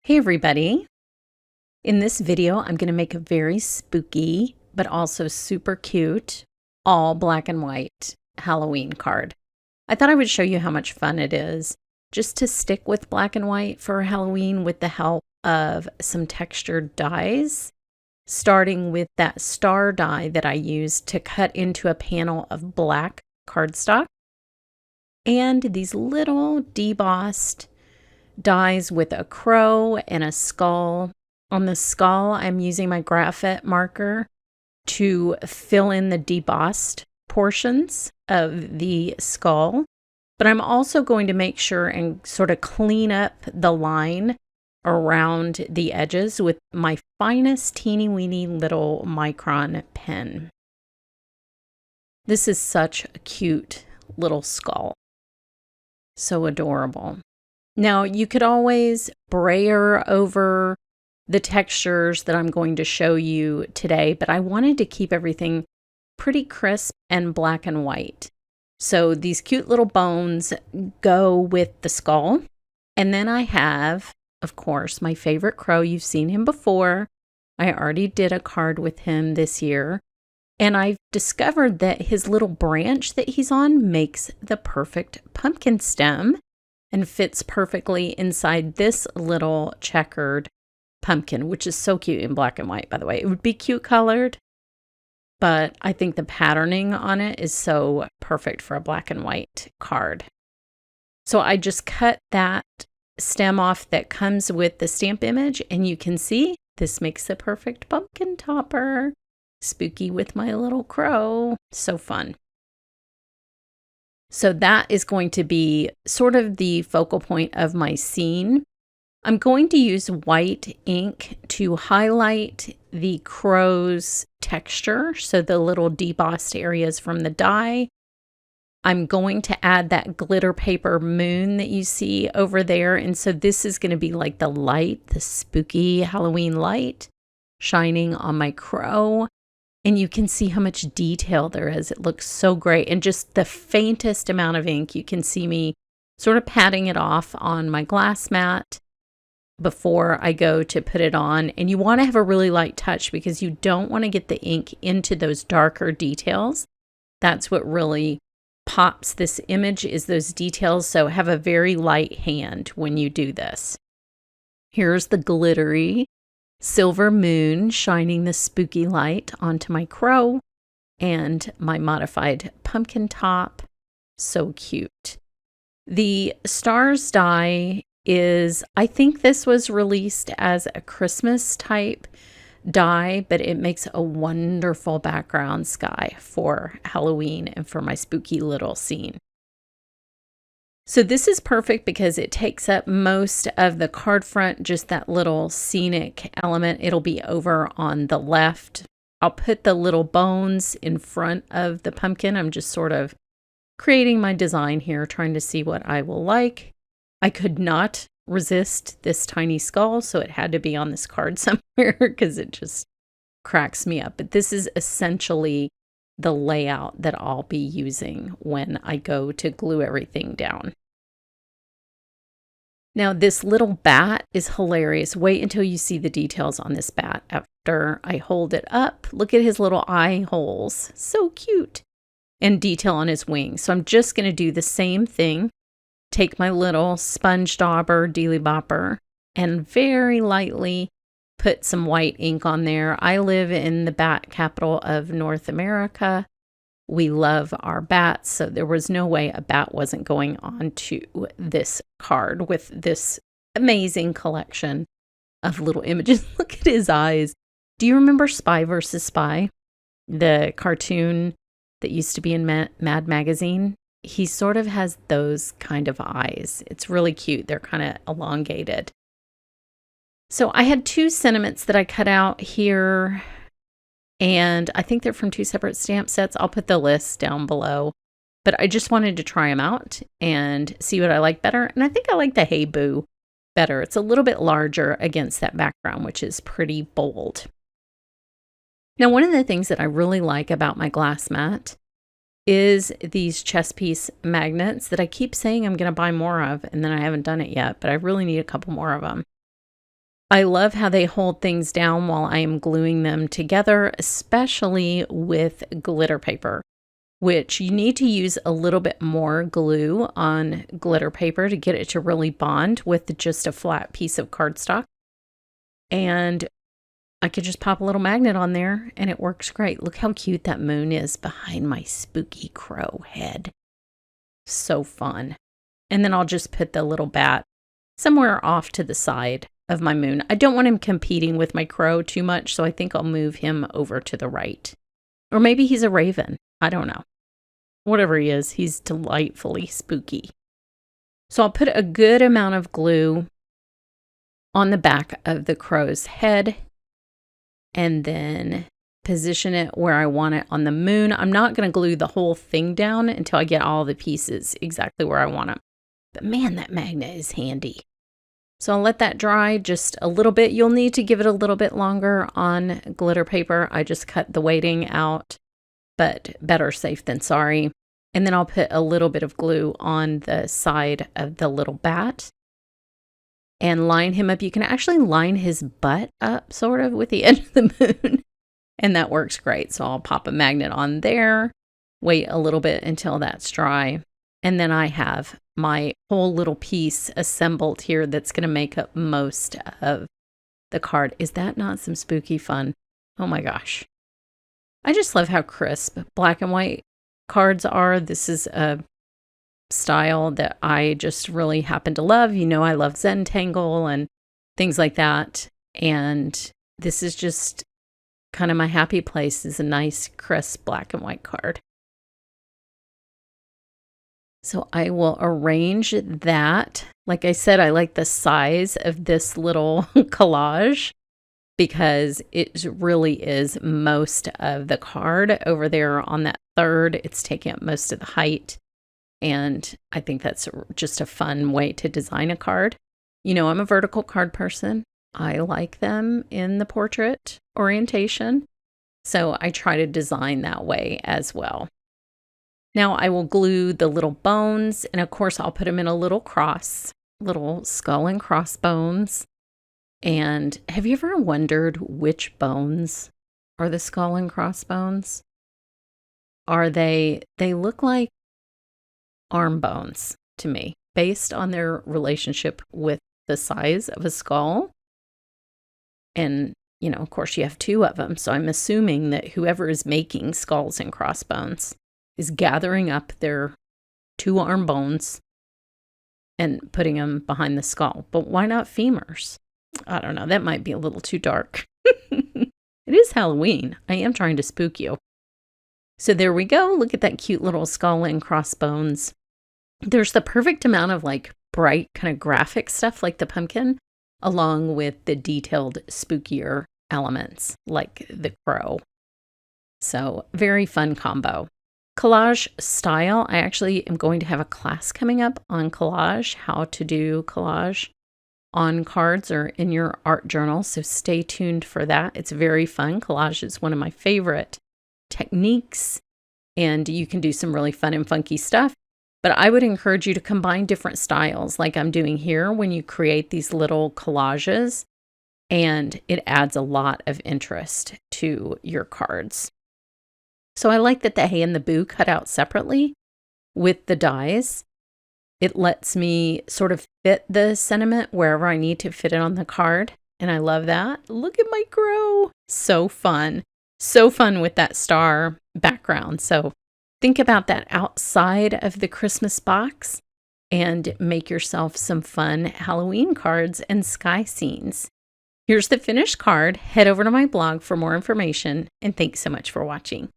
Hey everybody! In this video, I'm going to make a very spooky, but also super cute, all black and white Halloween card. I thought I would show you how much fun it is just to stick with black and white for Halloween with the help of some textured dies, starting with that star die that I used to cut into a panel of black cardstock, and these little debossed dies with a crow and a skull. On the skull, I'm using my graphite marker to fill in the debossed portions of the skull, but I'm also going to make sure and sort of clean up the line around the edges with my finest teeny weeny little Micron pen. This is such a cute little skull. So adorable. Now, you could always brayer over the textures that I'm going to show you today, but I wanted to keep everything pretty crisp and black and white. So these cute little bones go with the skull. And then I have, of course, my favorite crow. You've seen him before. I already did a card with him this year. And I've discovered that his little branch that he's on makes the perfect pumpkin stem and fits perfectly inside this little checkered pumpkin, which is so cute in black and white, by the way. It would be cute colored, but I think the patterning on it is so perfect for a black and white card. So I just cut that stem off that comes with the stamp image, and you can see this makes the perfect pumpkin topper. Spooky with my little crow. So fun. So that is going to be sort of the focal point of my scene. I'm going to use white ink to highlight the crow's texture, so the little debossed areas from the die. I'm going to add that glitter paper moon that you see over there, and so this is going to be like the light, the spooky Halloween light shining on my crow. And you can see how much detail there is. It looks so great. And just the faintest amount of ink, you can see me sort of patting it off on my glass mat before I go to put it on. And you want to have a really light touch because you don't want to get the ink into those darker details. That's what really pops this image, is those details. So have a very light hand when you do this. Here's the glittery silver moon shining the spooky light onto my crow and my modified pumpkin top. So cute. The stars die is, I think this was released as a Christmas type die, but it makes a wonderful background sky for Halloween and for my spooky little scene. So this is perfect because it takes up most of the card front, just that little scenic element. It'll be over on the left. I'll put the little bones in front of the pumpkin. I'm just sort of creating my design here, trying to see what I will like. I could not resist this tiny skull, so it had to be on this card somewhere because it just cracks me up. But this is essentially the layout that I'll be using when I go to glue everything down. Now this little bat is hilarious. Wait until you see the details on this bat after I hold it up. Look at his little eye holes. So cute. And detail on his wings. So I'm just going to do the same thing. Take my little sponge dauber, dealy bopper, and very lightly put some white ink on there. I live in the bat capital of North America. We love our bats, so there was no way a bat wasn't going onto this card with this amazing collection of little images. Look at his eyes. Do you remember Spy vs. Spy? The cartoon that used to be in Mad Magazine? He sort of has those kind of eyes. It's really cute. They're kind of elongated. So I had two sentiments that I cut out here, and I think they're from two separate stamp sets. I'll put the list down below, but I just wanted to try them out and see what I like better. And I think I like the Hey Boo better. It's a little bit larger against that background, which is pretty bold. Now, one of the things that I really like about my glass mat is these chess piece magnets that I keep saying I'm going to buy more of, and then I haven't done it yet, but I really need a couple more of them. I love how they hold things down while I am gluing them together, especially with glitter paper, which you need to use a little bit more glue on glitter paper to get it to really bond with just a flat piece of cardstock. And I could just pop a little magnet on there and it works great. Look how cute that moon is behind my spooky crow head. So fun. And then I'll just put the little bat somewhere off to the side of my moon. I don't want him competing with my crow too much, so I think I'll move him over to the right. Or maybe he's a raven. I don't know. Whatever he is, he's delightfully spooky. So I'll put a good amount of glue on the back of the crow's head and then position it where I want it on the moon. I'm not going to glue the whole thing down until I get all the pieces exactly where I want them. But man, that magnet is handy. So I'll let that dry just a little bit. You'll need to give it a little bit longer on glitter paper. I just cut the weighting out, but better safe than sorry. And then I'll put a little bit of glue on the side of the little bat and line him up. You can actually line his butt up sort of with the edge of the moon. And that works great. So I'll pop a magnet on there, wait a little bit until that's dry. And then I have my whole little piece assembled here that's going to make up most of the card. Is that not some spooky fun? Oh my gosh. I just love how crisp black and white cards are. This is a style that I just really happen to love. You know, I love Zentangle and things like that. And this is just kind of my happy place, is a nice crisp black and white card. So I will arrange that. Like I said, I like the size of this little collage because it really is most of the card over there on that third. It's taking up most of the height. And I think that's just a fun way to design a card. You know, I'm a vertical card person. I like them in the portrait orientation. So I try to design that way as well. Now I will glue the little bones, and of course I'll put them in a little cross, little skull and crossbones. And have you ever wondered which bones are the skull and crossbones? They look like arm bones to me, based on their relationship with the size of a skull. And, you know, of course you have two of them. So I'm assuming that whoever is making skulls and crossbones is gathering up their two arm bones and putting them behind the skull. But why not femurs? I don't know. That might be a little too dark. It is Halloween. I am trying to spook you. So there we go. Look at that cute little skull and crossbones. There's the perfect amount of like bright kind of graphic stuff like the pumpkin, along with the detailed spookier elements like the crow. So very fun combo. Collage style. I actually am going to have a class coming up on collage, how to do collage on cards or in your art journal. So stay tuned for that. It's very fun. Collage is one of my favorite techniques, and you can do some really fun and funky stuff. But I would encourage you to combine different styles like I'm doing here when you create these little collages, and it adds a lot of interest to your cards. So I like that the hey and the boo cut out separately with the dies. It lets me sort of fit the sentiment wherever I need to fit it on the card. And I love that. Look at my crow. So fun. So fun with that star background. So think about that outside of the Christmas box and make yourself some fun Halloween cards and sky scenes. Here's the finished card. Head over to my blog for more information, and thanks so much for watching.